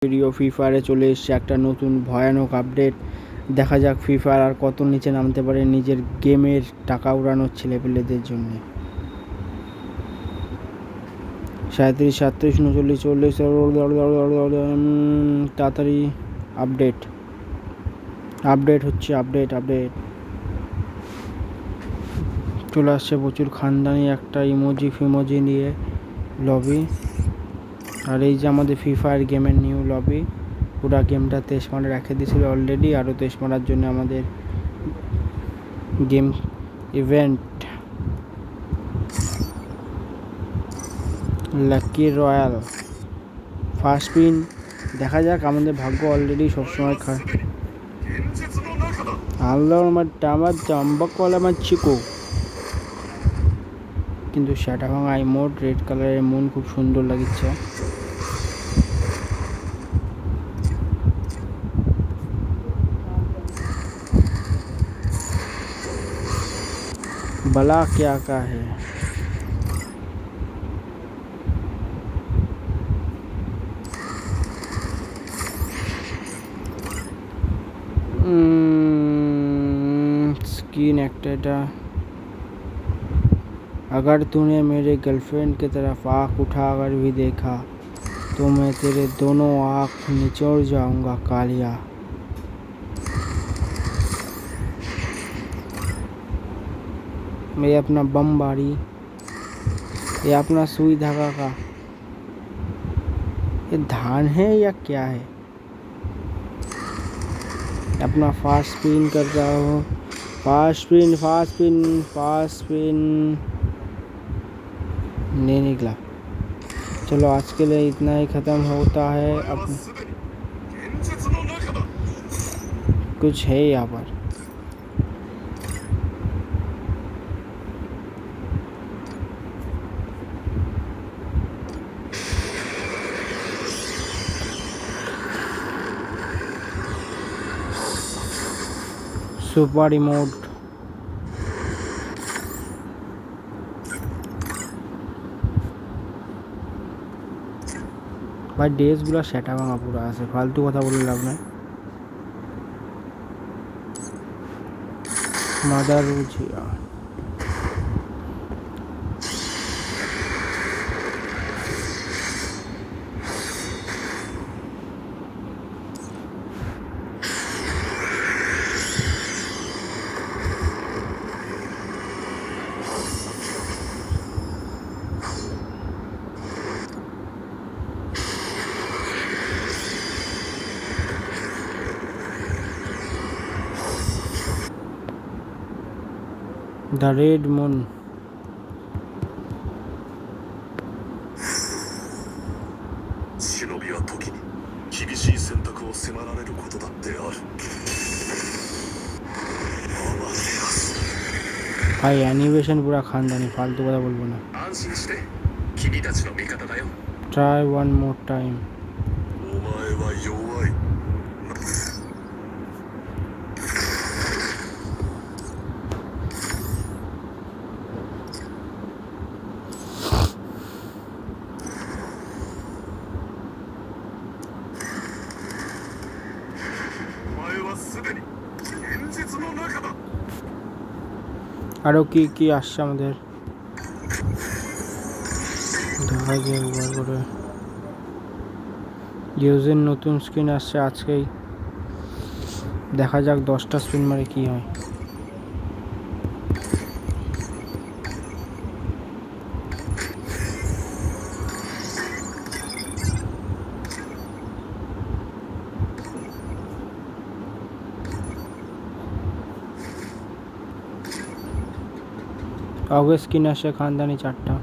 Video free ফায়ারে চলে এসছে একটা নতুন ভয়ানক আপডেট। দেখা যাক ফ্রি ফায়ার আর কত নিচে নামতে পারে নিজের গেমের টাকা উড়ানোর ছেলেপেলেদের জন্য। 37, 37, 39, 40 তাড়াতাড়ি আপডেট হচ্ছে। আপডেট চলে আসছে প্রচুর খানদানি একটা ইমোজি নিয়ে লবি। আর এই যে আমাদের ফ্রি ফায়ার গেমের নিউ লবি, পুরা গেমটা 23 মারে রেখে দিয়েছিল অলরেডি। আরও 23 মারার জন্য আমাদের game event lucky royal first spin. দেখা যাক, আমাদের ভাগ্য অলরেডি সবসময় আমার চাম্বাকওয়ালা আমার চিকো। কিন্তু সেটা ভাঙা ইমোট রেড কালারের মন খুব সুন্দর লাগছে। बला क्या का है स्किन एक्टेटा। अगर तूने मेरे गर्लफ्रेंड की तरफ आँख उठाकर भी देखा तो मैं तेरे दोनों आँख निचोड़ जाऊंगा कालिया। ये अपना बम बारी, ये अपना सुई धागा का ये धान है या क्या है। अपना फास्ट स्पिन कर रहा हूँ। फास्ट स्पिन नहीं निकला। चलो आज के लिए इतना ही ख़त्म होता है। अब कुछ है यहाँ पर। सुपर इमोट भाई ড্রেসগুলো সেটা ভাঙা পুরো আছে, ফালতু কথা বলে লাভ নাই। Mother Rujiya The Red Moon।忍びは時に厳しい選択を迫られることだってある。भाई animation पूरा खानदानी, फालतू কথা বলবো না।安心して君たちの味方だよ。 Try one more time। お前は弱い。আরও কি আসছে আমাদের দেখা যায় একবার করে। ইউজের নতুন স্কিন আসছে আজকেই, দেখা যাক 10টা স্পিন মারে কি হয়। আগে স্কিন আসে খানদানি 4টা।